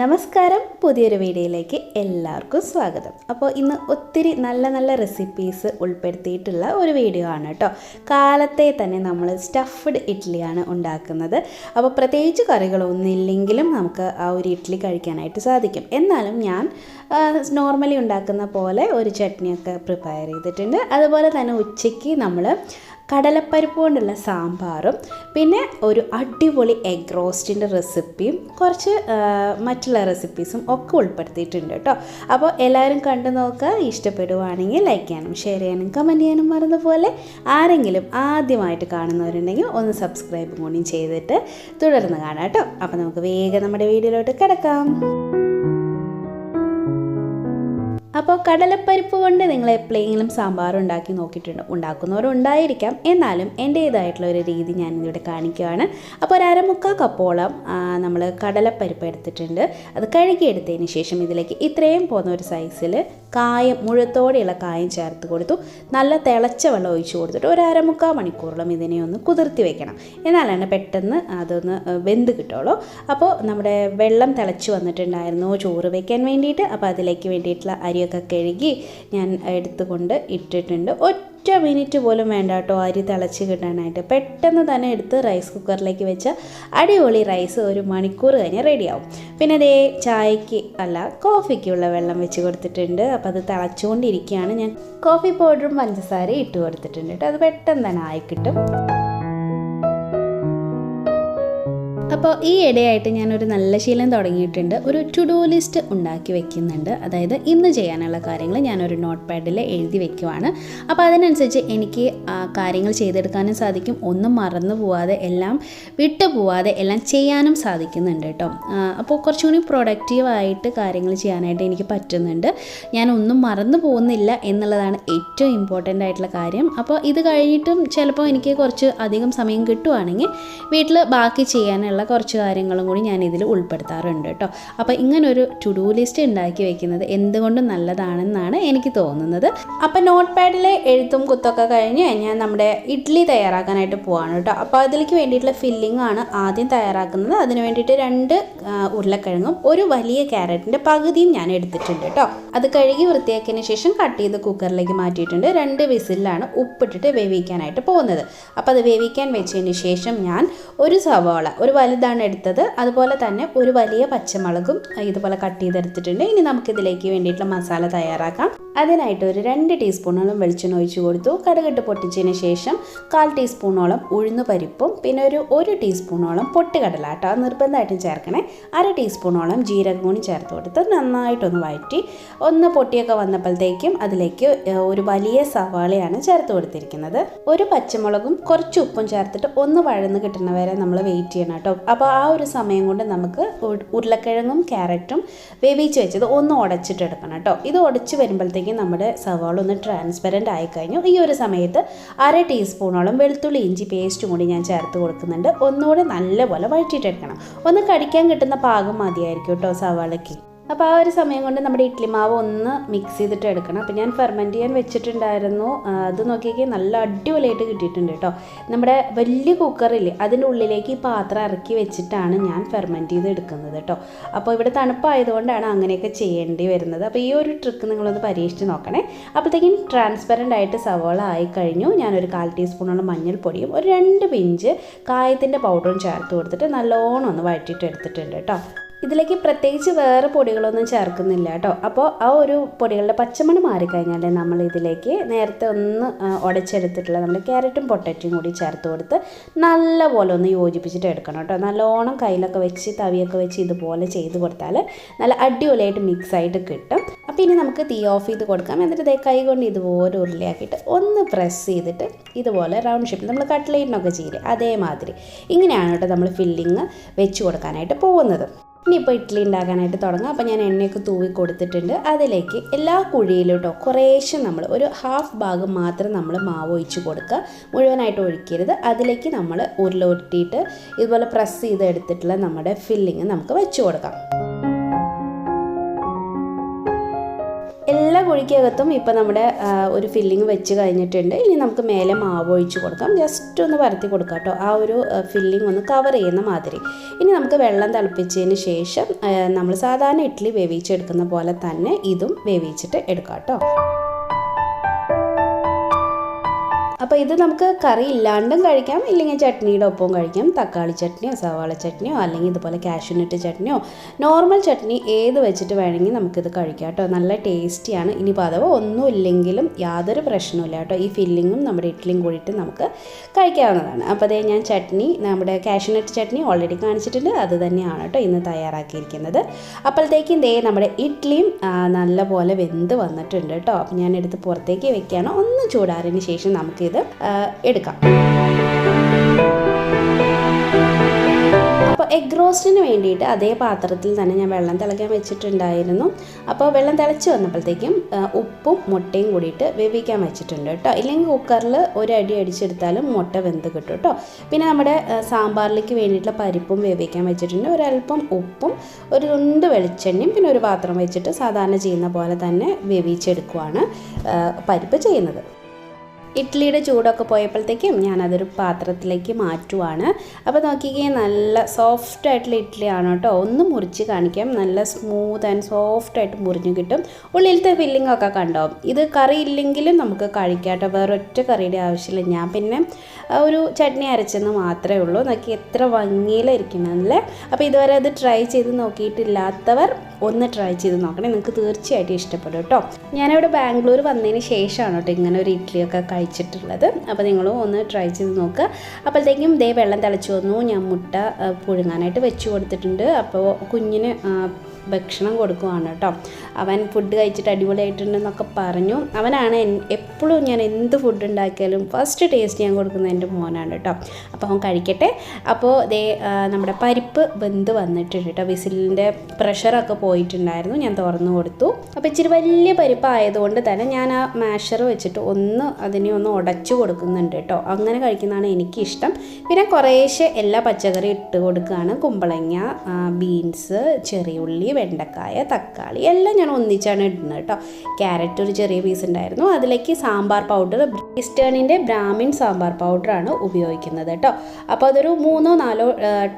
നമസ്കാരം, പുതിയൊരു വീഡിയോയിലേക്ക് എല്ലാവർക്കും സ്വാഗതം. അപ്പോൾ ഇന്ന് ഒത്തിരി നല്ല നല്ല റെസിപ്പീസ് ഉൾപ്പെടുത്തിയിട്ടുള്ള ഒരു വീഡിയോ ആണ് കേട്ടോ. കാലത്തെ തന്നെ നമ്മൾ സ്റ്റഫ്ഡ് ഇഡ്ഡലിയാണ് ഉണ്ടാക്കുന്നത്. അപ്പോൾ പ്രത്യേകിച്ച് കറികളൊന്നും ഇല്ലെങ്കിലും നമുക്ക് ആ ഒരു ഇഡ്ഡലി കഴിക്കാനായിട്ട് സാധിക്കും. എന്നാലും ഞാൻ നോർമലി ഉണ്ടാക്കുന്ന പോലെ ഒരു ചട്നിയൊക്കെ പ്രിപ്പയർ ചെയ്തിട്ടുണ്ട്. അതുപോലെ തന്നെ ഉച്ചയ്ക്ക് നമ്മൾ കടലപ്പരിപ്പ് കൊണ്ടുള്ള സാമ്പാറും പിന്നെ ഒരു അടിപൊളി എഗ് റോസ്റ്റിൻ്റെ റെസിപ്പിയും കുറച്ച് മറ്റുള്ള റെസിപ്പീസും ഒക്കെ ഉൾപ്പെടുത്തിയിട്ടുണ്ട് കേട്ടോ. അപ്പോൾ എല്ലാവരും കണ്ടു നോക്കുക. ഇഷ്ടപ്പെടുവാണെങ്കിൽ ലൈക്ക് ചെയ്യാനും ഷെയർ ചെയ്യാനും കമൻറ്റ് ചെയ്യാനും മറന്നപോലെ ആരെങ്കിലും ആദ്യമായിട്ട് കാണുന്നവരുണ്ടെങ്കിൽ ഒന്ന് സബ്സ്ക്രൈബും കൂടി ചെയ്തിട്ട് തുടർന്ന് കാണാം കേട്ടോ. അപ്പോൾ നമുക്ക് വേഗം നമ്മുടെ വീഡിയോയിലോട്ട് കിടക്കാം. അപ്പോൾ കടലപ്പരിപ്പ് കൊണ്ട് നിങ്ങൾ എപ്പോഴെങ്കിലും സാമ്പാർ ഉണ്ടാക്കി നോക്കിയിട്ടുണ്ട്? ഉണ്ടാക്കുന്നവരുണ്ടായിരിക്കാം. എന്നാലും എൻ്റേതായിട്ടുള്ള ഒരു രീതി ഞാനിവിടെ കാണിക്കുകയാണ്. അപ്പോൾ ഒരു 1/4 കപ്പോളം നമ്മൾ കടലപ്പരിപ്പ് എടുത്തിട്ടുണ്ട്. അത് കഴുകിയെടുത്തതിന് ശേഷം ഇതിലേക്ക് ഇത്രയും പോകുന്ന ഒരു സൈസിൽ കായം, മുഴുത്തോടെയുള്ള കായം ചേർത്ത് കൊടുത്തു. നല്ല തിളച്ച വെള്ളം ഒഴിച്ച് കൊടുത്തിട്ട് ഒരു 1/4 മണിക്കൂറോളം ഇതിനെ ഒന്ന് കുതിർത്തി വെക്കണം. എന്നാലാണ് പെട്ടെന്ന് അതൊന്ന് വെന്ത് കിട്ടുള്ളൂ. അപ്പോൾ നമ്മുടെ വെള്ളം തിളച്ച് വന്നിട്ടുണ്ടായിരുന്നു ചോറ് വയ്ക്കാൻ വേണ്ടിയിട്ട്. അപ്പോൾ അതിലേക്ക് വേണ്ടിയിട്ടുള്ള അരിയൊക്കെ കഴുകി ഞാൻ എടുത്തുകൊണ്ട് ഇട്ടിട്ടുണ്ട്. ഒറ്റ മിനിറ്റ് പോലും വേണ്ട കേട്ടോ അരി തിളച്ച് കിട്ടാനായിട്ട്. പെട്ടെന്ന് തന്നെ എടുത്ത് റൈസ് കുക്കറിലേക്ക് വെച്ച അടിപൊളി റൈസ് 1 മണിക്കൂർ കഴിഞ്ഞ് റെഡിയാവും. പിന്നെ അതേ ചായക്ക് അല്ല കോഫിക്കുള്ള വെള്ളം വെച്ച് കൊടുത്തിട്ടുണ്ട്. അപ്പോൾ അത് തിളച്ചുകൊണ്ടിരിക്കുകയാണ്. ഞാൻ കോഫി പൗഡറും പഞ്ചസാരയും ഇട്ട് കൊടുത്തിട്ടുണ്ട് കേട്ടോ. അത് പെട്ടെന്ന് തന്നെ ആയി കിട്ടും. അപ്പോൾ ഈ ഇടയായിട്ട് ഞാനൊരു നല്ല ശീലം തുടങ്ങിയിട്ടുണ്ട്. ഒരു ടു ഡു ലിസ്റ്റ് ഉണ്ടാക്കി വെക്കുന്നുണ്ട്. അതായത് ഇന്ന് ചെയ്യാനുള്ള കാര്യങ്ങൾ ഞാനൊരു നോട്ട് പാഡിൽ എഴുതി വെക്കുവാണ്. അപ്പോൾ അതിനനുസരിച്ച് എനിക്ക് കാര്യങ്ങൾ ചെയ്തെടുക്കാനും സാധിക്കും. ഒന്നും മറന്നു പോവാതെ, എല്ലാം വിട്ടു പോവാതെ എല്ലാം ചെയ്യാനും സാധിക്കുന്നുണ്ട് കേട്ടോ. അപ്പോൾ കുറച്ചും കൂടി പ്രൊഡക്റ്റീവായിട്ട് കാര്യങ്ങൾ ചെയ്യാനായിട്ട് എനിക്ക് പറ്റുന്നുണ്ട്. ഞാനൊന്നും മറന്നു പോകുന്നില്ല എന്നുള്ളതാണ് ഏറ്റവും ഇമ്പോർട്ടൻ്റ് ആയിട്ടുള്ള കാര്യം. അപ്പോൾ ഇത് കഴിഞ്ഞിട്ടും ചിലപ്പോൾ എനിക്ക് കുറച്ച് അധികം സമയം കിട്ടുവാണെങ്കിൽ വീട്ടിൽ ബാക്കി ചെയ്യാനുള്ള കുറച്ച് കാര്യങ്ങളും കൂടി ഞാൻ ഇതിൽ ഉൾപ്പെടുത്താറുണ്ട് കേട്ടോ. അപ്പോൾ ഇങ്ങനൊരു ടു ഡു ലിസ്റ്റ് ഉണ്ടാക്കി വെക്കുന്നത് എന്തുകൊണ്ടും നല്ലതാണെന്നാണ് എനിക്ക് തോന്നുന്നത്. അപ്പോൾ നോട്ട് പാഡിലെ എഴുത്തും കുത്തൊക്കെ കഴിഞ്ഞ് ഞാൻ നമ്മുടെ ഇഡ്ഡലി തയ്യാറാക്കാനായിട്ട് പോവാണ് കേട്ടോ. അപ്പോൾ അതിലേക്ക് വേണ്ടിയിട്ടുള്ള ഫില്ലിംഗ് ആണ് ആദ്യം തയ്യാറാക്കുന്നത്. അതിന് വേണ്ടിയിട്ട് 2 ഉരുളക്കിഴങ്ങും ഒരു വലിയ ക്യാരറ്റിൻ്റെ പകുതിയും ഞാൻ എടുത്തിട്ടുണ്ട് കേട്ടോ. അത് കഴുകി വൃത്തിയാക്കിയതിന് ശേഷം കട്ട് ചെയ്ത് കുക്കറിലേക്ക് മാറ്റിയിട്ടുണ്ട്. 2 വിസിലാണ് ഉപ്പിട്ടിട്ട് വേവിക്കാനായിട്ട് പോകുന്നത്. അപ്പോൾ അത് വേവിക്കാൻ വെച്ചതിന് ശേഷം ഞാൻ ഒരു സവാള, ഒരു വലുതാണ് എടുത്തത്, അതുപോലെ തന്നെ ഒരു വലിയ പച്ചമുളകും ഇതുപോലെ കട്ട് ചെയ്തെടുത്തിട്ടുണ്ട്. ഇനി നമുക്കിതിലേക്ക് വേണ്ടിയിട്ടുള്ള മസാല തയ്യാറാക്കാം. അതിനായിട്ട് ഒരു 2 ടീസ്പൂണോളം വെളിച്ചെണ്ണ ഒഴിച്ച് കൊടുത്തു. കടുകിട്ട് പൊട്ടിച്ചതിന് ശേഷം 1/4 ടീസ്പൂണോളം ഉഴുന്ന് പരിപ്പും പിന്നെ ഒരു ടീസ്പൂണോളം പൊട്ടുകടല കേട്ടോ, അത് നിർബന്ധമായിട്ടും ചേർക്കണേ. 1/2 ടീസ്പൂണോളം ജീരകം കൂടി ചേർത്ത് കൊടുത്ത് നന്നായിട്ടൊന്ന് വഴറ്റി ഒന്ന് പൊട്ടിയൊക്കെ വന്നപ്പോഴത്തേക്കും അതിലേക്ക് ഒരു വലിയ സവാളയാണ് ചേർത്ത് കൊടുത്തിരിക്കുന്നത്. ഒരു പച്ചമുളകും കുറച്ച് ഉപ്പും ചേർത്തിട്ട് ഒന്ന് വഴന്ന് കിട്ടുന്ന വരെ നമ്മൾ വെയിറ്റ് ചെയ്യണം കേട്ടോ. അപ്പോൾ ആ ഒരു സമയം കൊണ്ട് നമുക്ക് ഉരുളക്കിഴങ്ങും ക്യാരറ്റും വേവിച്ച് വെച്ചത് ഒന്ന് ഉടച്ചിട്ടെടുക്കണം കേട്ടോ. ഇത് ഉടച്ച് വരുമ്പോഴത്തേക്കും നമ്മുടെ സവാള ഒന്ന് ട്രാൻസ്പെറൻ്റ് ആയിക്കഴിഞ്ഞു. ഈ ഒരു സമയത്ത് 1/2 ടീസ്പൂണോളം വെളുത്തുള്ളി ഇഞ്ചി പേസ്റ്റും കൂടി ഞാൻ ചേർത്ത് കൊടുക്കുന്നുണ്ട്. ഒന്നുകൂടെ നല്ലപോലെ വഴറ്റിയിട്ടെടുക്കണം. ഒന്ന് കടിക്കാൻ കിട്ടുന്ന പാകം മതിയായിരിക്കും കേട്ടോ സവാളയ്ക്ക്. അപ്പോൾ ആ ഒരു സമയം കൊണ്ട് നമ്മുടെ ഇഡ്ഡലി മാവ് ഒന്ന് മിക്സ് ചെയ്തിട്ട് എടുക്കണം. അപ്പോൾ ഞാൻ ഫെർമെൻറ്റ് ചെയ്യാൻ വെച്ചിട്ടുണ്ടായിരുന്നു. അത് നോക്കിയൊക്കെ നല്ല അടിപൊളിയായിട്ട് കിട്ടിയിട്ടുണ്ട് കേട്ടോ. നമ്മുടെ വലിയ കുക്കറില്ലേ അതിൻ്റെ ഉള്ളിലേക്ക് ഈ പാത്രം ഇറക്കി വെച്ചിട്ടാണ് ഞാൻ ഫെർമെൻറ്റ് ചെയ്ത് എടുക്കുന്നത് കേട്ടോ. അപ്പോൾ ഇവിടെ തണുപ്പായതുകൊണ്ടാണ് അങ്ങനെയൊക്കെ ചെയ്യേണ്ടി വരുന്നത്. അപ്പോൾ ഈ ഒരു ട്രിക്ക് നിങ്ങളൊന്ന് പരീക്ഷിച്ച് നോക്കണേ. അപ്പോഴത്തേക്കും ട്രാൻസ്പെറൻ്റ് ആയിട്ട് സവാള ആയിക്കഴിഞ്ഞു. ഞാനൊരു 1/4 ടീസ്പൂണോളം മഞ്ഞൾപ്പൊടിയും ഒരു 2 പിഞ്ച് കായത്തിൻ്റെ പൗഡറും ചേർത്ത് കൊടുത്തിട്ട് നല്ലോണം ഒന്ന് വഴറ്റിയിട്ട് എടുത്തിട്ടുണ്ട് കേട്ടോ. ഇതിലേക്ക് പ്രത്യേകിച്ച് വേറെ പൊടികളൊന്നും ചേർക്കുന്നില്ല കേട്ടോ. അപ്പോൾ ആ ഒരു പൊടികളുടെ പച്ചമണം മാറിക്കഴിഞ്ഞാൽ നമ്മൾ ഇതിലേക്ക് നേരത്തെ ഒന്ന് ഉടച്ചെടുത്തിട്ടുള്ള നമ്മുടെ ക്യാരറ്റും പൊട്ടറ്റയും കൂടി ചേർത്ത് കൊടുത്ത് നല്ലപോലെ ഒന്ന് യോജിപ്പിച്ചിട്ട് എടുക്കണം കേട്ടോ. നല്ലോണം കയ്യിലൊക്കെ വെച്ച് തവിയൊക്കെ വെച്ച് ഇതുപോലെ ചെയ്ത് കൊടുത്താൽ നല്ല അടിപൊളിയായിട്ട് മിക്സായിട്ട് കിട്ടും. അപ്പോൾ ഇനി നമുക്ക് തീ ഓഫ് ചെയ്ത് കൊടുക്കാം. എന്നിട്ട് കൈ കൊണ്ട് ഇതുപോലെ ഉരുളിയാക്കിയിട്ട് ഒന്ന് പ്രസ് ചെയ്തിട്ട് ഇതുപോലെ റൗണ്ട് ഷേപ്പിൽ നമ്മൾ കട്ട്ലേറ്റിനൊക്കെ ചെയ്യില്ലേ അതേമാതിരി ഇങ്ങനെയാണ് കേട്ടോ നമ്മൾ ഫില്ലിങ് വെച്ച് കൊടുക്കാനായിട്ട് പോകുന്നത്. ഇനിയിപ്പോൾ ഇഡ്ഡലി ഉണ്ടാക്കാനായിട്ട് തുടങ്ങാം. അപ്പോൾ ഞാൻ എണ്ണയൊക്കെ തൂവി കൊടുത്തിട്ടുണ്ട്. അതിലേക്ക് എല്ലാ കുഴിയിലും കേട്ടോ കുറേശ്ശെ നമ്മൾ ഒരു 1/2 ഭാഗം മാത്രം നമ്മൾ മാവ് ഒഴിച്ച് കൊടുക്കുക. മുഴുവനായിട്ട് ഒഴിക്കരുത്. അതിലേക്ക് നമ്മൾ ഉരുളൊട്ടിയിട്ട് ഇതുപോലെ പ്രസ് ചെയ്ത് എടുത്തിട്ടുള്ള നമ്മുടെ ഫില്ലിങ് നമുക്ക് വെച്ച് കൊടുക്കാം. എല്ലാ എല്ലാ കുഴിക്കകത്തും ഇപ്പോൾ നമ്മുടെ ഒരു ഫില്ലിങ് വെച്ച് കഴിഞ്ഞിട്ടുണ്ട്. ഇനി നമുക്ക് മേലെ മാവ് ഒഴിച്ച് കൊടുക്കാം. ജസ്റ്റ് ഒന്ന് പരത്തി കൊടുക്കാം കേട്ടോ, ആ ഒരു ഫില്ലിങ് ഒന്ന് കവർ ചെയ്യുന്ന മാതിരി. ഇനി നമുക്ക് വെള്ളം തിളപ്പിച്ചതിന് ശേഷം നമ്മൾ സാധാരണ ഇഡ്ഡലി വേവിച്ചെടുക്കുന്ന പോലെ തന്നെ ഇതും വേവിച്ചിട്ട് എടുക്കാം കേട്ടോ. അപ്പോൾ ഇത് നമുക്ക് കറി ഇല്ലാണ്ടും കഴിക്കാം, ഇല്ലെങ്കിൽ ചട്നിയുടെ ഒപ്പവും കഴിക്കാം. തക്കാളി ചട്നിയോ സവാള ചട്നിയോ അല്ലെങ്കിൽ ഇതുപോലെ കാഷ്യൂനട്ട് ചട്നിയോ നോർമൽ ചട്നി ഏത് വെച്ചിട്ട് വേണമെങ്കിൽ നമുക്കിത് കഴിക്കാം കേട്ടോ. നല്ല ടേസ്റ്റിയാണ്. ഇനിയിപ്പോൾ അഥവാ ഒന്നും ഇല്ലെങ്കിലും യാതൊരു പ്രശ്നമില്ല കേട്ടോ. ഈ ഫില്ലിങ്ങും നമ്മുടെ ഇഡ്ഡലിയും കൂടിയിട്ട് നമുക്ക് കഴിക്കാവുന്നതാണ്. അപ്പോൾ അതേ ഞാൻ ചട്നി, നമ്മുടെ കാഷ്യൂനട്ട് ചട്നി ഓൾറെഡി കാണിച്ചിട്ടുണ്ട്, അത് തന്നെയാണ് കേട്ടോ ഇന്ന് തയ്യാറാക്കിയിരിക്കുന്നത്. അപ്പോഴത്തേക്കും ദേ നമ്മുടെ ഇഡ്ഡലിയും നല്ലപോലെ വെന്ത് വന്നിട്ടുണ്ട് കേട്ടോ. അപ്പോൾ ഞാനെടുത്ത് പുറത്തേക്ക് വെക്കുകയാണ്. ഒന്ന് ചൂടാറിന് ശേഷം നമുക്കിത് എടുക്കാം. അപ്പോൾ എഗ് റോസ്റ്റിന് വേണ്ടിയിട്ട് അതേ പാത്രത്തിൽ തന്നെ ഞാൻ വെള്ളം തിളയ്ക്കാൻ വെച്ചിട്ടുണ്ടായിരുന്നു. അപ്പോൾ വെള്ളം തിളച്ച് വന്നപ്പോഴത്തേക്കും ഉപ്പും മുട്ടയും കൂടിയിട്ട് വേവിക്കാൻ വെച്ചിട്ടുണ്ട് കേട്ടോ. ഇല്ലെങ്കിൽ കുക്കറിൽ ഒരു അടി അടിച്ചെടുത്താലും മുട്ട വെന്ത് കിട്ടും കേട്ടോ. പിന്നെ നമ്മുടെ സാമ്പാറിലേക്ക് വേണ്ടിയിട്ടുള്ള പരിപ്പും വേവിക്കാൻ വെച്ചിട്ടുണ്ട്. ഒരല്പം ഉപ്പും ഒരു തുണ്ട് വെളിച്ചെണ്ണയും പിന്നെ ഒരു പാത്രം വെച്ചിട്ട് സാധാരണ ചെയ്യുന്ന പോലെ തന്നെ വേവിച്ചെടുക്കുവാണ് പരിപ്പ് ചെയ്യുന്നത്. ഇഡ്ഡലിയുടെ ചൂടൊക്കെ പോയപ്പോഴത്തേക്കും ഞാനതൊരു പാത്രത്തിലേക്ക് മാറ്റുവാണ്. അപ്പോൾ നോക്കിക്കേ, നല്ല സോഫ്റ്റ് ആയിട്ടുള്ള ഇഡ്ഡലിയാണ് കേട്ടോ. ഒന്ന് മുറിച്ച് കാണിക്കാം. നല്ല സ്മൂത്ത് ആൻഡ് സോഫ്റ്റായിട്ട് മുറിഞ്ഞ് കിട്ടും. ഉള്ളിലത്തെ ഫില്ലിംഗ് ഒക്കെ കണ്ടോ. ഇത് കറി ഇല്ലെങ്കിലും നമുക്ക് കഴിക്കാം കേട്ടോ. വേറൊറ്റ കറിയുടെ ആവശ്യമില്ല. ഞാൻ പിന്നെ ഒരു ചട്നി അരച്ചെന്ന് മാത്രമേ ഉള്ളൂ. നോക്കി എത്ര ഭംഗിയിലിരിക്കണമല്ലേ. അപ്പോൾ ഇതുവരെ അത് ട്രൈ ചെയ്ത് നോക്കിയിട്ടില്ലാത്തവർ ഒന്ന് ട്രൈ ചെയ്ത് നോക്കണേ, നിങ്ങൾക്ക് തീർച്ചയായിട്ടും ഇഷ്ടപ്പെടും കേട്ടോ. ഞാനിവിടെ ബാംഗ്ലൂർ വന്നതിന് ശേഷമാണ് കേട്ടോ ഇങ്ങനെ ഒരു ഇഡ്ഡലിയൊക്കെ കഴിച്ചിട്ടുള്ളത്. അപ്പോൾ നിങ്ങളും ഒന്ന് ട്രൈ ചെയ്ത് നോക്കുക. അപ്പോഴത്തേക്കും ദേ വെള്ളം തിളച്ച് വന്നു. ഞാൻ മുട്ട പുഴുങ്ങാനായിട്ട് വെച്ച് കൊടുത്തിട്ടുണ്ട്. അപ്പോൾ കുഞ്ഞിന് ഭക്ഷണം കൊടുക്കുവാണ് കേട്ടോ. അവൻ ഫുഡ് കഴിച്ചിട്ട് അടിപൊളിയായിട്ടുണ്ടെന്നൊക്കെ പറഞ്ഞു. അവനാണ് എപ്പോഴും ഞാൻ എന്ത് ഫുഡ് ഉണ്ടാക്കിയാലും ഫസ്റ്റ് ടേസ്റ്റ് ഞാൻ കൊടുക്കുന്നത് എൻ്റെ മോനാണ് കേട്ടോ. അപ്പോൾ അവൻ കഴിക്കട്ടെ. അപ്പോൾ ദേ നമ്മുടെ പരിപ്പ് വെന്ത് വന്നിട്ടുണ്ട് കേട്ടോ. വിസിലിൻ്റെ പ്രഷറൊക്കെ പോയിട്ടുണ്ടായിരുന്നു. ഞാൻ തുറന്നു കൊടുത്തു. അപ്പോൾ ഇച്ചിരി വലിയ പരിപ്പ് ആയതുകൊണ്ട് തന്നെ ഞാൻ ആ മാഷർ വെച്ചിട്ട് അതിനെ ഒന്ന് ഉടച്ചു കൊടുക്കുന്നുണ്ട് കേട്ടോ. അങ്ങനെ കഴിക്കുന്നതാണ് എനിക്കിഷ്ടം. പിന്നെ കുറേശ്ശെ എല്ലാ പച്ചക്കറി ഇട്ട് കൊടുക്കുകയാണ്. കുമ്പളങ്ങ, ബീൻസ്, ചെറിയുള്ളി, വെണ്ടക്കായ, തക്കാളി എല്ലാം ഞാൻ ഒന്നിച്ചാണ് ഇടുന്നത് കേട്ടോ. ക്യാരറ്റ് ഒരു ചെറിയ പീസ് ഉണ്ടായിരുന്നു. അതിലേക്ക് സാമ്പാർ പൗഡർ, ഈസ്റ്റേണിൻ്റെ ബ്രാഹ്മിൻ സാമ്പാർ പൗഡറാണ് ഉപയോഗിക്കുന്നത് കേട്ടോ. അപ്പോൾ അതൊരു 3-4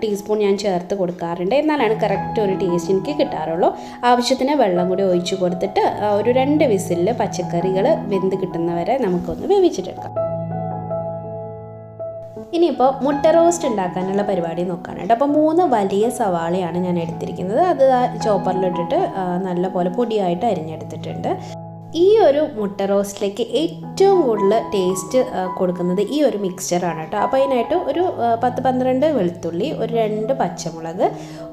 ടീസ്പൂൺ ഞാൻ ചേർത്ത് കൊടുക്കാറുണ്ട്. എന്നാലാണ് കറക്റ്റ് ഒരു ടേസ്റ്റ് എനിക്ക് കിട്ടാറുള്ളൂ. ആവശ്യത്തിന് വെള്ളം കൂടി ഒഴിച്ച് കൊടുത്തിട്ട് ഒരു 2 വിസിലിൽ പച്ചക്കറികൾ വെന്ത് കിട്ടുന്നവരെ നമുക്കൊന്ന് വേവിച്ചിട്ടെടുക്കാം. ഇനിയിപ്പോൾ മുട്ട റോസ്റ്റ് ഉണ്ടാക്കാനുള്ള പരിപാടി നോക്കാനായിട്ട്. അപ്പോൾ 3 വലിയ സവാളയാണ് ഞാൻ എടുത്തിരിക്കുന്നത്. അത് ചോപ്പറിലിട്ടിട്ട് നല്ലപോലെ പൊടിയായിട്ട് അരിഞ്ഞെടുത്തിട്ടുണ്ട്. ഈ ഒരു മുട്ട റോസ്റ്റിലേക്ക് ഏറ്റവും കൂടുതൽ ടേസ്റ്റ് കൊടുക്കുന്നത് ഈ ഒരു മിക്സ്ചറാണ് കേട്ടോ. അപ്പോൾ അതിനായിട്ട് ഒരു 10-12 വെളുത്തുള്ളി, ഒരു 2 പച്ചമുളക്,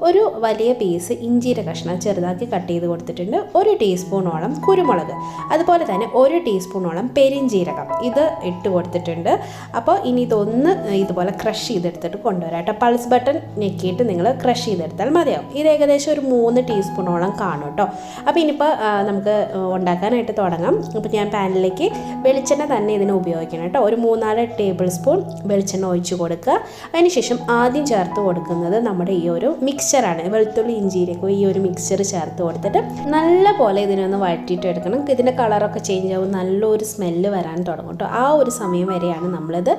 ഒരു വലിയ പീസ് ഇഞ്ചിയുടെ കഷ്ണം ചെറുതാക്കി കട്ട് ചെയ്ത് കൊടുത്തിട്ടുണ്ട്, 1 ടീസ്പൂണോളം കുരുമുളക്, അതുപോലെ തന്നെ 1 ടീസ്പൂണോളം പെരിഞ്ജീരകം ഇത് ഇട്ട് കൊടുത്തിട്ടുണ്ട്. അപ്പോൾ ഇനി ഇതൊന്ന് ഇതുപോലെ ക്രഷ് ചെയ്തെടുത്തിട്ട് കൊണ്ടുവരാം കേട്ടോ. പൾസ് ബട്ടൺ ഞെക്കിയിട്ട് നിങ്ങൾ ക്രഷ് ചെയ്തെടുത്താൽ മതിയാവും. ഇത് ഏകദേശം ഒരു 3 ടീസ്പൂണോളം കാണും കേട്ടോ. അപ്പോൾ ഇനിയിപ്പോൾ നമുക്ക് ഉണ്ടാക്കാനായിട്ട് തുടങ്ങാം. അപ്പോൾ ഞാൻ പാനിലേക്ക് വെളിച്ചെണ്ണ തന്നെ ഇതിന് ഉപയോഗിക്കണം കേട്ടോ. ഒരു 3-4 ടേബിൾ സ്പൂൺ വെളിച്ചെണ്ണ ഒഴിച്ച് കൊടുക്കുക. അതിനുശേഷം ആദ്യം ചേർത്ത് കൊടുക്കുന്നത് നമ്മുടെ ഈ ഒരു മിക്സ്ചറാണ്. വെളുത്തുള്ളി ഇഞ്ചിയിലേക്ക് ഈ ഒരു മിക്സ്ചർ ചേർത്ത് കൊടുത്തിട്ട് നല്ല പോലെ ഇതിനൊന്ന് വഴറ്റിയിട്ട് എടുക്കണം. ഇതിൻ്റെ കളറൊക്കെ ചേഞ്ച് ആവും, നല്ലൊരു സ്മെല്ല് വരാൻ തുടങ്ങും കേട്ടോ. ആ ഒരു സമയം വരെയാണ് നമ്മളിത്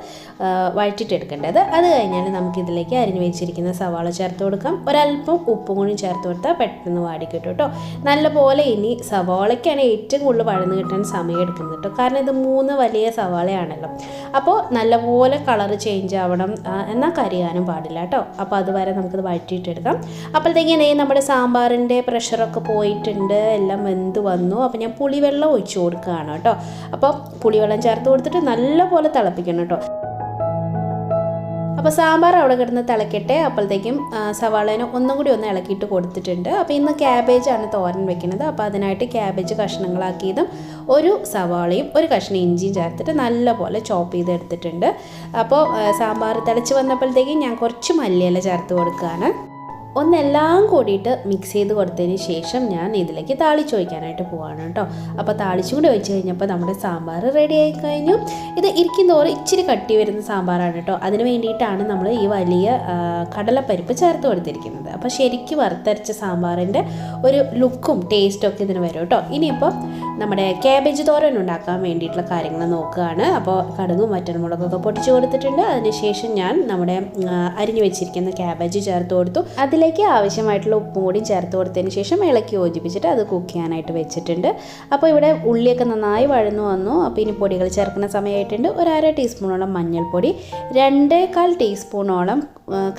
വഴറ്റിയിട്ട് എടുക്കേണ്ടത്. അത് കഴിഞ്ഞാൽ നമുക്കിതിലേക്ക് അരിഞ്ഞു വെച്ചിരിക്കുന്ന സവാള ചേർത്ത് കൊടുക്കാം. ഒരല്പം ഉപ്പും കൂടി ചേർത്ത് കൊടുത്താൽ പെട്ടെന്ന് വാടി കിട്ടും കേട്ടോ. നല്ലപോലെ ഇനി സവാളയ്ക്കാണ് ഏറ്റവും കൂടുതൽ വഴന്ന് കിട്ടാൻ സമയം എടുക്കുന്നത് കേട്ടോ. കാരണം ഇത് 3 വലിയ സവാളയാണല്ലോ. അപ്പോൾ നല്ലപോലെ കളർ ചേഞ്ച് ആവണം, എന്നാൽ കരിയാനും പാടില്ല കേട്ടോ. അപ്പോൾ അതുവരെ നമുക്കിത് വഴറ്റിയിട്ടെടുക്കാം. അപ്പോഴത്തേക്കും നമ്മുടെ സാമ്പാറിൻ്റെ പ്രഷറൊക്കെ പോയിട്ടുണ്ട്, എല്ലാം വെന്ത് വന്നു. അപ്പോൾ ഞാൻ പുളിവെള്ളം ഒഴിച്ച് കൊടുക്കുകയാണ് കേട്ടോ. അപ്പോൾ പുളിവെള്ളം ചേർത്ത് കൊടുത്തിട്ട് നല്ലപോലെ തിളപ്പിക്കണം കേട്ടോ. അപ്പോൾ സാമ്പാർ അവിടെ കിടന്ന് തിളക്കട്ടെ. അപ്പോഴത്തേക്കും സവാളേനെ ഒന്നും കൂടി ഒന്ന് ഇളക്കിയിട്ട് കൊടുത്തിട്ടുണ്ട്. അപ്പോൾ ഇന്ന് ക്യാബേജാണ് തോരൻ വെക്കുന്നത്. അപ്പോൾ അതിനായിട്ട് ക്യാബേജ് കഷ്ണങ്ങളാക്കിയതും 1 സവാളയും 1 കഷ്ണം ഇഞ്ചിയും ചേർത്തിട്ട് നല്ലപോലെ ചോപ്പ് ചെയ്തെടുത്തിട്ടുണ്ട്. അപ്പോൾ സാമ്പാർ തിളച്ച് വന്നപ്പോഴത്തേക്കും ഞാൻ കുറച്ച് മല്ലിയില ചേർത്ത് കൊടുക്കുകയാണ്. ഒന്നെല്ലാം കൂടിയിട്ട് മിക്സ് ചെയ്ത് കൊടുത്തതിന് ശേഷം ഞാൻ ഇതിലേക്ക് താളിച്ച് ഒഴിക്കാനായിട്ട് പോവാണ് കേട്ടോ. അപ്പോൾ താളിച്ചും കൂടി ഒഴിച്ച് കഴിഞ്ഞപ്പോൾ നമ്മുടെ സാമ്പാർ റെഡി ആയി കഴിഞ്ഞു. ഇത് ഇരിക്കുന്നതോറും ഇച്ചിരി കട്ടി വരുന്ന സാമ്പാറാണ് കേട്ടോ. അതിന് വേണ്ടിയിട്ടാണ് നമ്മൾ ഈ വലിയ കടലപ്പരിപ്പ് ചേർത്ത് കൊടുത്തിരിക്കുന്നത്. അപ്പോൾ ശരിക്കും വറുത്തരച്ച സാമ്പാറിൻ്റെ ഒരു ലുക്കും ടേസ്റ്റും ഒക്കെ ഇതിന് വരും കേട്ടോ. ഇനിയിപ്പോൾ നമ്മുടെ ക്യാബേജ് തോരൻ ഉണ്ടാക്കാൻ വേണ്ടിയിട്ടുള്ള കാര്യങ്ങൾ നോക്കുകയാണ്. അപ്പോൾ കടുകും വറ്റൽമുളകൊക്കെ പൊട്ടിച്ച് കൊടുത്തിട്ടുണ്ട്. അതിനുശേഷം ഞാൻ നമ്മുടെ അരിഞ്ഞു വെച്ചിരിക്കുന്ന ക്യാബേജ് ചേർത്ത് കൊടുത്തു. അതിലേക്ക് ആവശ്യമായിട്ടുള്ള ഉപ്പും കൂടി ചേർത്ത് കൊടുത്തതിന് ശേഷം ഇളക്കി യോജിപ്പിച്ചിട്ട് അത് കുക്ക് ചെയ്യാനായിട്ട് വെച്ചിട്ടുണ്ട്. അപ്പോൾ ഇവിടെ ഉള്ളിയൊക്കെ നന്നായി വഴന്നു വന്നു. അപ്പോൾ ഇനി പൊടികൾ ചേർക്കുന്ന സമയമായിട്ടുണ്ട്. ഒരു 1/2 ടീസ്പൂണോളം മഞ്ഞൾപ്പൊടി, 2.25 ടീസ്പൂണോളം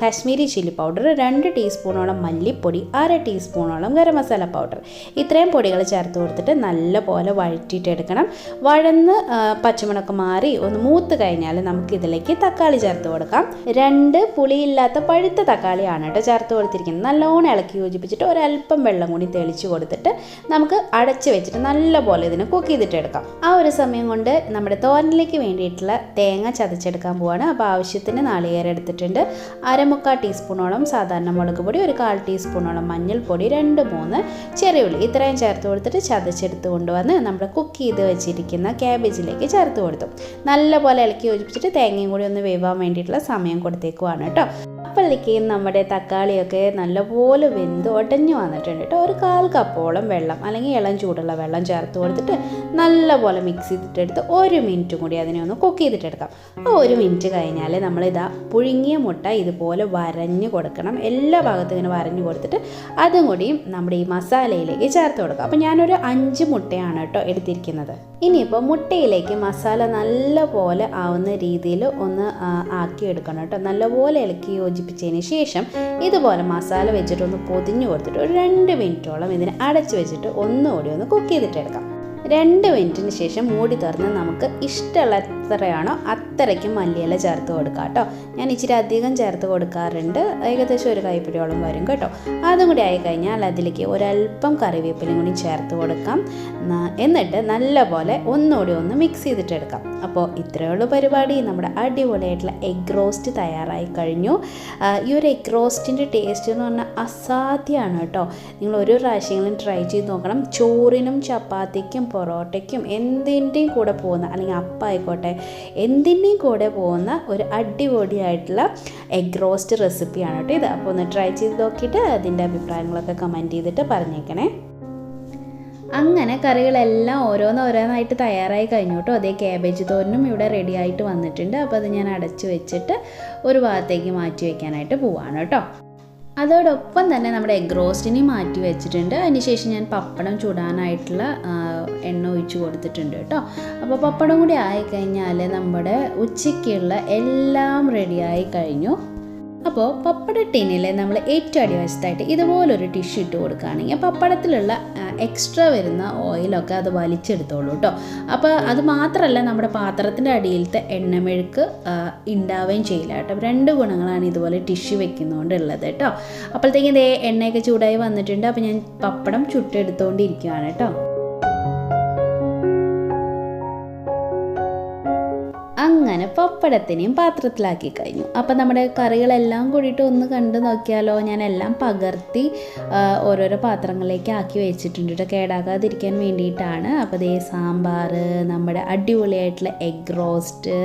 കാശ്മീരി ചില്ലി പൗഡർ, 2 ടീസ്പൂണോളം മല്ലിപ്പൊടി, 1/2 ടീസ്പൂണോളം ഗരം മസാല പൗഡർ. ഇത്രയും പൊടികൾ ചേർത്ത് കൊടുത്തിട്ട് നല്ലപോലെ വഴറ്റിയിട്ടെടുക്കണം. വഴന്ന് പച്ചമുളക് മാറി ഒന്ന് മൂത്ത് കഴിഞ്ഞാൽ നമുക്കിതിലേക്ക് തക്കാളി ചേർത്ത് കൊടുക്കാം. 2 പുളിയില്ലാത്ത പഴുത്ത തക്കാളിയാണ് കേട്ടോ ചേർത്ത് കൊടുത്തിരിക്കുന്നത്. നല്ലോണം ഇളക്കി യോജിപ്പിച്ചിട്ട് ഒരല്പം വെള്ളം കൂടി തെളിച്ച് കൊടുത്തിട്ട് നമുക്ക് അടച്ച് വെച്ചിട്ട് നല്ലപോലെ ഇതിനെ കുക്ക് ചെയ്തിട്ടെടുക്കാം. ആ ഒരു സമയം കൊണ്ട് നമ്മുടെ തോരനിലേക്ക് വേണ്ടിയിട്ടുള്ള തേങ്ങ ചതച്ചെടുക്കാൻ പോവാണ്. അപ്പോൾ ആവശ്യത്തിന് നാളികേരം എടുത്തിട്ടുണ്ട്. 1/4 ടീസ്പൂണോളം സാധാരണ മുളക് പൊടി, 1/4 ടീസ്പൂണോളം മഞ്ഞൾപ്പൊടി, 2-3 ചെറിയ ഉള്ളി ഇത്രയും ചേർത്ത് കൊടുത്തിട്ട് ചതച്ചെടുത്ത് കൊണ്ടുവന്ന് നമ്മുടെ കുക്ക് ചെയ്ത് വെച്ചിരിക്കുന്ന ക്യാബേജിലേക്ക് ചേർത്ത് കൊടുത്തു. നല്ലപോലെ ഇളക്കി യോജിപ്പിച്ചിട്ട് തേങ്ങയും കൂടി ഒന്ന് വേവാൻ വേണ്ടിയിട്ടുള്ള സമയം കൊടുത്തേക്കുവാണ് കേട്ടോ. അപ്പോഴേക്ക് നമ്മുടെ തക്കാളിയൊക്കെ നല്ലപോലെ വെന്ത് ഉടഞ്ഞു വന്നിട്ടുണ്ട് കേട്ടോ. ഒരു 1/4 കപ്പോളം വെള്ളം അല്ലെങ്കിൽ ഇളം ചൂടുള്ള വെള്ളം ചേർത്ത് കൊടുത്തിട്ട് നല്ലപോലെ മിക്സ് ചെയ്തിട്ടെടുത്ത് 1 മിനിറ്റ് കൂടി അതിനെ ഒന്ന് കുക്ക് ചെയ്തിട്ടെടുക്കാം. ആ 1 മിനിറ്റ് കഴിഞ്ഞാൽ നമ്മളിതാ പുഴുങ്ങിയ മുട്ട ഇതുപോലെ വരഞ്ഞ് കൊടുക്കണം. എല്ലാ ഭാഗത്തും ഇങ്ങനെ വരഞ്ഞ് കൊടുത്തിട്ട് അതും കൂടിയും നമ്മുടെ ഈ മസാലയിലേക്ക് ചേർത്ത് കൊടുക്കാം. അപ്പോൾ ഞാനൊരു 5 മുട്ടയാണ് കേട്ടോ എടുത്തിരിക്കുന്നത്. ഇനിയിപ്പോൾ മുട്ടയിലേക്ക് മസാല നല്ലപോലെ ആവുന്ന രീതിയിൽ ഒന്ന് ആക്കിയെടുക്കണം കേട്ടോ. നല്ലപോലെ ഇളക്കി യോജിപ്പിച്ചതിന് ശേഷം ഇതുപോലെ മസാല വെച്ചിട്ടൊന്ന് പൊതിഞ്ഞ് കൊടുത്തിട്ട് ഒരു 2 മിനിറ്റോളം ഇതിനെ അടച്ച് വെച്ചിട്ട് ഒന്നുകൂടി ഒന്ന് കുക്ക് ചെയ്തിട്ടെടുക്കാം. 2 മിനിറ്റിന് ശേഷം മൂടി തുറന്ന് നമുക്ക് ഇഷ്ടമുള്ള എത്രയാണോ അത്രയ്ക്ക് മല്ലിയില ചേർത്ത് കൊടുക്കാം കേട്ടോ. ഞാൻ ഇച്ചിരി അധികം ചേർത്ത് കൊടുക്കാറുണ്ട്. ഏകദേശം ഒരു കൈപ്പിടിയോളം വരും കേട്ടോ. അതും കൂടി ആയിക്കഴിഞ്ഞാൽ അതിലേക്ക് ഒരല്പം കറിവേപ്പിലയും കൂടി ചേർത്ത് കൊടുക്കാം. എന്നിട്ട് നല്ലപോലെ ഒന്നുകൂടി ഒന്ന് മിക്സ് ചെയ്തിട്ടെടുക്കാം. അപ്പോൾ ഇത്രയേ ഉള്ളൂ പരിപാടി. നമ്മുടെ അടിപൊളിയായിട്ടുള്ള എഗ് റോസ്റ്റ് തയ്യാറായി കഴിഞ്ഞു. ഈ ഒരു എഗ് റോസ്റ്റിൻ്റെ ടേസ്റ്റ് എന്ന് പറഞ്ഞാൽ അസാധ്യമാണ് കേട്ടോ. നിങ്ങൾ ഒരു പ്രാവശ്യങ്ങളും ട്രൈ ചെയ്ത് നോക്കണം. ചോറിനും ചപ്പാത്തിക്കും പൊറോട്ടയ്ക്കും എന്തിൻ്റെയും കൂടെ പോകുന്ന, അല്ലെങ്കിൽ അപ്പായിക്കോട്ടെ എന്തിൻ്റെയും കൂടെ പോകുന്ന ഒരു അടിപൊളിയായിട്ടുള്ള എഗ് റോസ്റ്റ് റെസിപ്പിയാണ് കേട്ടോ ഇത്. അപ്പോൾ ഒന്ന് ട്രൈ ചെയ്ത് നോക്കിയിട്ട് അതിൻ്റെ അഭിപ്രായങ്ങളൊക്കെ കമൻറ്റ് ചെയ്തിട്ട് പറഞ്ഞേക്കണേ. അങ്ങനെ കറികളെല്ലാം ഓരോന്നായിട്ട് തയ്യാറായി കഴിഞ്ഞു കേട്ടോ. അതേ ക്യാബേജ് തോരനും ഇവിടെ റെഡി ആയിട്ട് വന്നിട്ടുണ്ട്. അപ്പോൾ അത് ഞാൻ അടച്ച് വെച്ചിട്ട് ഒരു ഭാഗത്തേക്ക് മാറ്റി വയ്ക്കാനായിട്ട് പോവാണ് കേട്ടോ. അതോടൊപ്പം തന്നെ നമ്മുടെ എഗ് റോസ്റ്റിനെ മാറ്റി വെച്ചിട്ടുണ്ട്. അതിനുശേഷം ഞാൻ പപ്പടം ചുടാനായിട്ടുള്ള എണ്ണ ഒഴിച്ച് കൊടുത്തിട്ടുണ്ട് കേട്ടോ. അപ്പോൾ പപ്പടം കൂടി ആയിക്കഴിഞ്ഞാൽ നമ്മുടെ ഉച്ചയ്ക്കുള്ള എല്ലാം റെഡിയായി കഴിഞ്ഞു. അപ്പോൾ പപ്പട ടിന്നിൽ നമ്മൾ ഏറ്റവും അടിവശത്തായിട്ട് ഇതുപോലൊരു ടിഷ്യൂ ഇട്ട് കൊടുക്കുകയാണെങ്കിൽ പപ്പടത്തിലുള്ള എക്സ്ട്രാ വരുന്ന ഓയിലൊക്കെ അത് വലിച്ചെടുത്തോളൂ കേട്ടോ. അപ്പോൾ അത് മാത്രമല്ല നമ്മുടെ പാത്രത്തിൻ്റെ അടിയിലത്തെ എണ്ണമെഴുക്ക് ഉണ്ടാവുകയും ചെയ്യില്ല കേട്ടോ. 2 ഗുണങ്ങളാണ് ഇതുപോലെ ടിഷ്യൂ വെക്കുന്നതുകൊണ്ട് ഉള്ളത് കേട്ടോ. അപ്പോഴത്തേക്കും ഇതേ എണ്ണയൊക്കെ ചൂടായി വന്നിട്ടുണ്ട്. അപ്പോൾ ഞാൻ പപ്പടം ചുട്ടെടുത്തുകൊണ്ടിരിക്കുകയാണ് കേട്ടോ. അങ്ങനെ പപ്പടത്തിനെയും പാത്രത്തിലാക്കി കഴിഞ്ഞു. അപ്പം നമ്മുടെ കറികളെല്ലാം കൂടിയിട്ട് ഒന്ന് കണ്ടു നോക്കിയാലോ. ഞാൻ എല്ലാം പകർത്തി ഓരോരോ പാത്രങ്ങളിലേക്ക് ആക്കി വെച്ചിട്ടുണ്ട് കേട്ടോ, കേടാകാതിരിക്കാൻ വേണ്ടിയിട്ടാണ്. അപ്പോൾ ദേ സാമ്പാർ, നമ്മുടെ അടിപൊളിയായിട്ടുള്ള എഗ് റോസ്റ്റ്,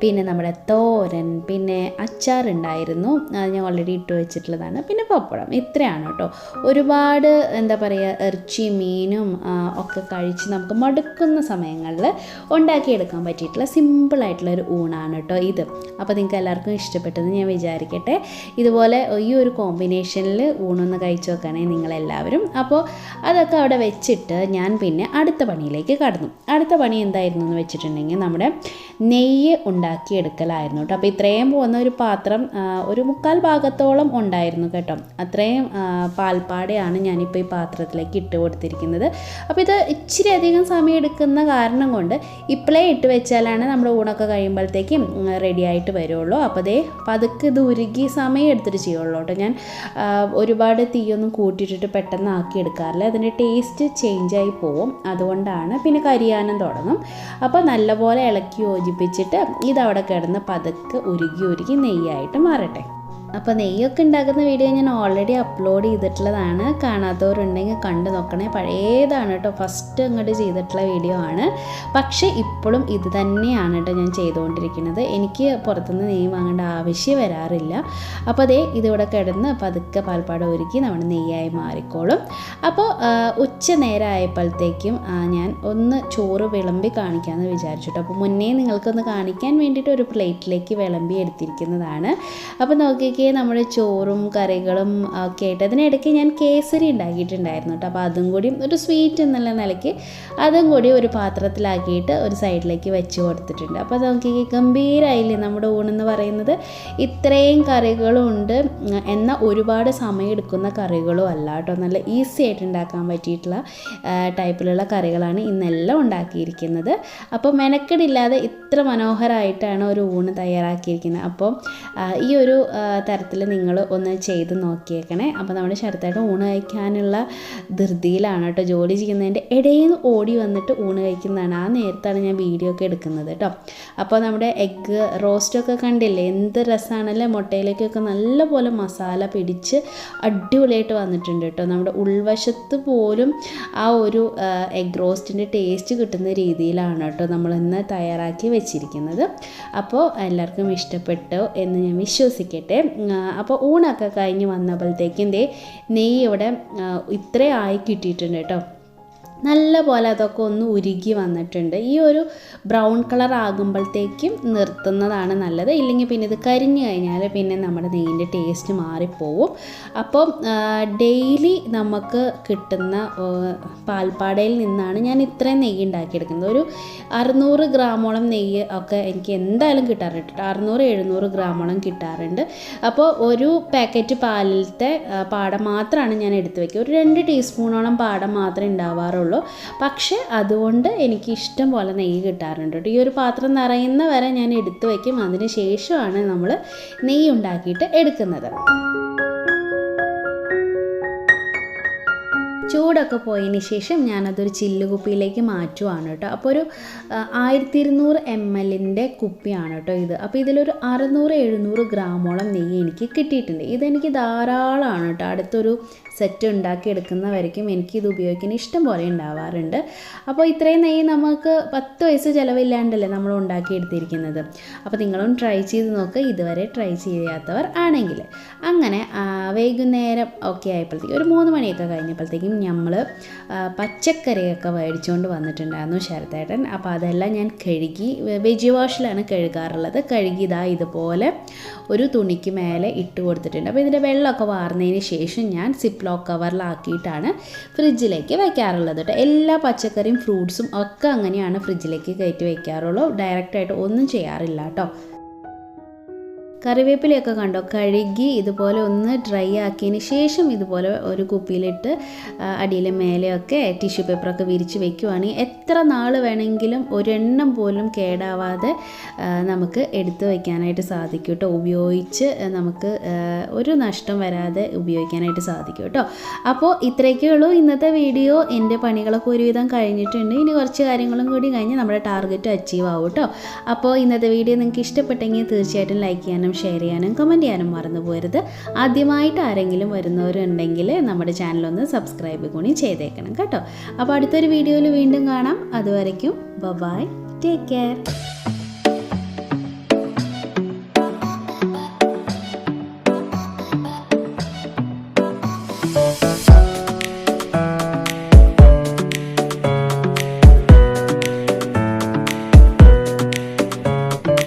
പിന്നെ നമ്മുടെ തോരൻ, പിന്നെ അച്ചാറുണ്ടായിരുന്നു, അത് ഞാൻ ഓൾറെഡി ഇട്ട് വെച്ചിട്ടുള്ളതാണ്, പിന്നെ പപ്പടം. ഇത്രയാണ് കേട്ടോ. ഒരുപാട് എന്താ പറയുക, ഇറച്ചി മീനും ഒക്കെ കഴിച്ച് നമുക്ക് മടുക്കുന്ന സമയങ്ങളിൽ ഉണ്ടാക്കിയെടുക്കാൻ പറ്റിയിട്ടുള്ള സിമ്പിളായിട്ടുള്ളൊരു ഊണാണ് കേട്ടോ ഇത്. അപ്പോൾ നിങ്ങൾക്ക് എല്ലാവർക്കും ഇഷ്ടപ്പെട്ടെന്ന് ഞാൻ വിചാരിക്കട്ടെ. ഇതുപോലെ ഈ ഒരു കോമ്പിനേഷനിൽ ഊണൊന്ന് കഴിച്ച് നോക്കുകയാണെങ്കിൽ നിങ്ങളെല്ലാവരും. അപ്പോൾ അതൊക്കെ അവിടെ വെച്ചിട്ട് ഞാൻ പിന്നെ അടുത്ത പണിയിലേക്ക് കടന്നു. അടുത്ത പണി എന്തായിരുന്നു എന്ന് വെച്ചിട്ടുണ്ടെങ്കിൽ നമ്മുടെ നെയ്യ് ഉണ്ടാക്കിയെടുക്കലായിരുന്നു കേട്ടോ. അപ്പോൾ ഇത്രയും പോകുന്ന ഒരു പാത്രം ഒരു 3/4 ഭാഗത്തോളം ഉണ്ടായിരുന്നു കേട്ടോ. അത്രയും പാൽപ്പാടയാണ് ഞാനിപ്പോൾ ഈ പാത്രത്തിലേക്ക് ഇട്ട് കൊടുത്തിരിക്കുന്നത്. അപ്പോൾ ഇത് ഇച്ചിരി അധികം സമയം എടുക്കുന്ന കാരണം കൊണ്ട് ഇപ്പോഴേ ഇട്ട് വെച്ചാലാണ് നമ്മുടെ ഊണൊക്കെ കഴിയുമ്പോഴത്തേക്കും റെഡി ആയിട്ട് വരുള്ളൂ. അപ്പോൾ അതേ പതുക്കെ ഇത് ഉരുകി സമയം എടുത്തിട്ട് ചെയ്യുള്ളൂ കേട്ടോ. ഞാൻ ഒരുപാട് തീയൊന്നും കൂട്ടിയിട്ടിട്ട് പെട്ടെന്ന് ആക്കി എടുക്കാറില്ല. അതിൻ്റെ ടേസ്റ്റ് ചേഞ്ചായി പോവും, അതുകൊണ്ടാണ്. പിന്നെ കരിയാനും തുടങ്ങും. അപ്പോൾ നല്ലപോലെ ഇളക്കി യോജിപ്പിച്ചിട്ട് ഇതവിടെ കിടന്ന് പതുക്കെ ഉരുകി നെയ്യായിട്ട് മാറട്ടെ. അപ്പോൾ നെയ്യൊക്കെ ഉണ്ടാക്കുന്ന വീഡിയോ ഞാൻ ഓൾറെഡി അപ്ലോഡ് ചെയ്തിട്ടുള്ളതാണ്. കാണാത്തവരുണ്ടെങ്കിൽ കണ്ടു നോക്കണേ. പഴയതാണ് കേട്ടോ, ഫസ്റ്റ് അങ്ങോട്ട് ചെയ്തിട്ടുള്ള വീഡിയോ ആണ്. പക്ഷേ ഇപ്പോഴും ഇത് തന്നെയാണ് കേട്ടോ ഞാൻ ചെയ്തുകൊണ്ടിരിക്കുന്നത്. എനിക്ക് പുറത്തുനിന്ന് നെയ്യ് വാങ്ങേണ്ട ആവശ്യം വരാറില്ല. അപ്പോൾ അതേ ഇതിവിടെ കിടന്ന് പതുക്കെ പാൽപ്പാട ഒരുക്കി നമ്മുടെ നെയ്യായി മാറിക്കോളും. അപ്പോൾ ഉച്ച നേരം ആയപ്പോഴത്തേക്കും ഞാൻ ഒന്ന് ചോറ് വിളമ്പി കാണിക്കാമെന്ന് വിചാരിച്ചു കേട്ടോ. അപ്പോൾ മുന്നേ നിങ്ങൾക്കൊന്ന് കാണിക്കാൻ വേണ്ടിയിട്ട് ഒരു പ്ലേറ്റിലേക്ക് വിളമ്പി എടുത്തിരിക്കുന്നതാണ്. അപ്പോൾ നോക്കി നമ്മുടെ ചോറും കറികളും ഒക്കെ ആയിട്ട് അതിനിടയ്ക്ക് ഞാൻ കേസരി ഉണ്ടാക്കിയിട്ടുണ്ടായിരുന്നു കേട്ടോ. അപ്പോൾ അതും കൂടി ഒരു സ്വീറ്റ് എന്നുള്ള നിലയ്ക്ക് അതും കൂടി ഒരു പാത്രത്തിലാക്കിയിട്ട് ഒരു സൈഡിലേക്ക് വെച്ച് കൊടുത്തിട്ടുണ്ട്. അപ്പോൾ നമുക്ക് ഗംഭീരമായില്ലേ നമ്മുടെ ഊണെന്ന് പറയുന്നത്. ഇത്രയും കറികളും ഉണ്ട്, എന്നാൽ ഒരുപാട് സമയം എടുക്കുന്ന കറികളും അല്ല കേട്ടോ. നല്ല ഈസി ആയിട്ട് ഉണ്ടാക്കാൻ പറ്റിയിട്ടുള്ള ടൈപ്പിലുള്ള കറികളാണ് ഇന്നെല്ലാം ഉണ്ടാക്കിയിരിക്കുന്നത്. അപ്പോൾ മെനക്കെടില്ലാതെ ഇത്ര മനോഹരമായിട്ടാണ് ഒരു ഊണ് തയ്യാറാക്കിയിരിക്കുന്നത്. അപ്പോൾ ഈ ഒരു തരത്തിൽ നിങ്ങൾ ഒന്ന് ചെയ്ത് നോക്കിയേക്കണേ. അപ്പോൾ നമ്മുടെ ശരത്തായിട്ട് ഊണ് കഴിക്കാനുള്ള ധൃതിയിലാണ് കേട്ടോ. ജോലി ചെയ്യുന്നതിൻ്റെ ഇടയിൽ നിന്ന് ഓടി വന്നിട്ട് ഊണ് കഴിക്കുന്നതാണ്. ആ നേരത്താണ് ഞാൻ വീഡിയോ ഒക്കെ എടുക്കുന്നത് കേട്ടോ. അപ്പോൾ നമ്മുടെ എഗ്ഗ് റോസ്റ്റൊക്കെ കണ്ടില്ലേ, എന്ത് രസമാണല്ലേ. മുട്ടയിലേക്കൊക്കെ നല്ലപോലെ മസാല പിടിച്ച് അടിപൊളിയായിട്ട് വന്നിട്ടുണ്ട് കേട്ടോ. നമ്മുടെ ഉൾവശത്ത് പോലും ആ ഒരു എഗ് റോസ്റ്റിൻ്റെ ടേസ്റ്റ് കിട്ടുന്ന രീതിയിലാണ് കേട്ടോ നമ്മളിന്ന് തയ്യാറാക്കി വെച്ചിരിക്കുന്നത്. അപ്പോൾ എല്ലാവർക്കും ഇഷ്ടപ്പെട്ടു എന്ന് ഞാൻ വിശ്വസിക്കട്ടെ. അപ്പോൾ ഊണൊക്കെ കഴിഞ്ഞ് വന്നപ്പോഴത്തേക്കും നെയ്യ് ഇവിടെ ഇത്രയും ആയി കിട്ടിയിട്ടുണ്ട് കേട്ടോ. നല്ല പോലെ അതൊക്കെ ഒന്ന് ഉരുകി വന്നിട്ടുണ്ട്. ഈ ഒരു ബ്രൗൺ കളർ ആകുമ്പോഴത്തേക്കും നിർത്തുന്നതാണ് നല്ലത്. ഇല്ലെങ്കിൽ പിന്നെ ഇത് കരിഞ്ഞു കഴിഞ്ഞാൽ പിന്നെ നമ്മുടെ നെയ്യിൻ്റെ ടേസ്റ്റ് മാറിപ്പോവും. അപ്പോൾ ഡെയിലി നമുക്ക് കിട്ടുന്ന പാൽപ്പാടയിൽ നിന്നാണ് ഞാൻ ഇത്രയും നെയ്യ് ഉണ്ടാക്കിയെടുക്കുന്നത്. ഒരു 600 ഗ്രാമോളം നെയ്യ് ഒക്കെ എനിക്ക് എന്തായാലും കിട്ടാറുണ്ട്. 600-700 ഗ്രാമോളം കിട്ടാറുണ്ട്. അപ്പോൾ ഒരു പാക്കറ്റ് പാലിലത്തെ പാട മാത്രമാണ് ഞാൻ എടുത്ത് വയ്ക്കുക. ഒരു 2 ടീസ്പൂണോളം പാട മാത്രമേ ഉണ്ടാവാറുള്ളൂ. പക്ഷേ അതുകൊണ്ട് എനിക്ക് ഇഷ്ടം പോലെ നെയ്യ് കിട്ടാറുണ്ട്. ഈ ഒരു പാത്രം നിറയുന്ന വരെ ഞാൻ എടുത്തു വയ്ക്കും. അതിന് ശേഷമാണ് നമ്മൾ നെയ്യ് ഉണ്ടാക്കിയിട്ട് എടുക്കുന്നത്. ചൂടൊക്കെ പോയതിന് ശേഷം ഞാനതൊരു ചില്ലുകുപ്പിയിലേക്ക് മാറ്റുവാണ് കേട്ടോ. അപ്പോൾ ഒരു 1200 ml കുപ്പിയാണ് കേട്ടോ ഇത്. അപ്പോൾ ഇതിലൊരു 600-700 ഗ്രാമോളം നെയ്യ് എനിക്ക് കിട്ടിയിട്ടുണ്ട്. ഇതെനിക്ക് ധാരാളമാണ് കേട്ടോ. അടുത്തൊരു സെറ്റ് ഉണ്ടാക്കിയെടുക്കുന്ന വരയ്ക്കും എനിക്കിത് ഉപയോഗിക്കാൻ ഇഷ്ടം പോലെ ഉണ്ടാവാറുണ്ട്. അപ്പോൾ ഇത്രയും നെയ്യ് നമുക്ക് 10 പൈസ ചിലവില്ലാണ്ടല്ലേ നമ്മൾ ഉണ്ടാക്കിയെടുത്തിരിക്കുന്നത്. അപ്പോൾ നിങ്ങളും ട്രൈ ചെയ്ത് നോക്കുക, ഇതുവരെ ട്രൈ ചെയ്യാത്തവർ ആണെങ്കിൽ. അങ്ങനെ വൈകുന്നേരം ഒക്കെ ആയപ്പോഴത്തേക്കും ഒരു 3 മണിയൊക്കെ കഴിഞ്ഞപ്പോഴത്തേക്കും നമ്മൾ പച്ചക്കറിയൊക്കെ മേടിച്ചുകൊണ്ട് വന്നിട്ടുണ്ടായിരുന്നു ശരത്തേട്ടൻ. അപ്പോൾ അതെല്ലാം ഞാൻ കഴുകി, വെജ് വാഷിലാണ് കഴുകാറുള്ളത്. കഴുകി ഇതുപോലെ ഒരു തുണിക്ക് മേലെ ഇട്ട് കൊടുത്തിട്ടുണ്ട്. അപ്പോൾ ഇതിൻ്റെ വെള്ളമൊക്കെ വാർന്നതിന് ശേഷം ഞാൻ സിപ്ലോക്ക് കവറിലാക്കിയിട്ടാണ് ഫ്രിഡ്ജിലേക്ക് വയ്ക്കാറുള്ളത് കേട്ടോ. എല്ലാ പച്ചക്കറിയും ഫ്രൂട്ട്സും ഒക്കെ അങ്ങനെയാണ് ഫ്രിഡ്ജിലേക്ക് കയറ്റി വയ്ക്കാറുള്ളൂ. ഡയറക്റ്റായിട്ട് ഒന്നും ചെയ്യാറില്ല കേട്ടോ. കറിവേപ്പിലയൊക്കെ കണ്ടോ, കഴുകി ഇതുപോലെ ഒന്ന് ഡ്രൈ ആക്കിയതിന് ശേഷം ഇതുപോലെ ഒരു കുപ്പിയിലിട്ട് അടിയിലെ മേലെയൊക്കെ ടിഷ്യൂ പേപ്പറൊക്കെ വിരിച്ച് വെക്കുവാണെങ്കിൽ എത്ര നാൾ വേണമെങ്കിലും ഒരെണ്ണം പോലും കേടാവാതെ നമുക്ക് എടുത്ത് വയ്ക്കാനായിട്ട് സാധിക്കും കേട്ടോ. ഉപയോഗിച്ച് നമുക്ക് ഒരു നഷ്ടം വരാതെ ഉപയോഗിക്കാനായിട്ട് സാധിക്കും കേട്ടോ. അപ്പോൾ ഇത്രയൊക്കെ ഉള്ളൂ ഇന്നത്തെ വീഡിയോ. എൻ്റെ പണികളൊക്കെ ഒരുവിധം കഴിഞ്ഞിട്ടുണ്ട്. ഇനി കുറച്ച് കാര്യങ്ങളും കൂടി കഴിഞ്ഞ് നമ്മുടെ ടാർഗറ്റ് അച്ചീവ് ആവും കേട്ടോ. അപ്പോൾ ഇന്നത്തെ വീഡിയോ നിങ്ങൾക്ക് ഇഷ്ടപ്പെട്ടെങ്കിൽ തീർച്ചയായിട്ടും ലൈക്ക് ചെയ്യാനും ഷെയർ ചെയ്യാനും കമൻറ്റ് ചെയ്യാനും മറന്നു പോകരുത്. ആദ്യമായിട്ട് ആരെങ്കിലും വരുന്നവരുണ്ടെങ്കിൽ നമ്മുടെ ചാനലൊന്ന് സബ്സ്ക്രൈബ് കൂടി ചെയ്തേക്കണം കേട്ടോ. അപ്പോൾ അടുത്തൊരു വീഡിയോയിൽ വീണ്ടും കാണാം. അതുവരയ്ക്കും ബൈ, ടേക്ക് കെയർ.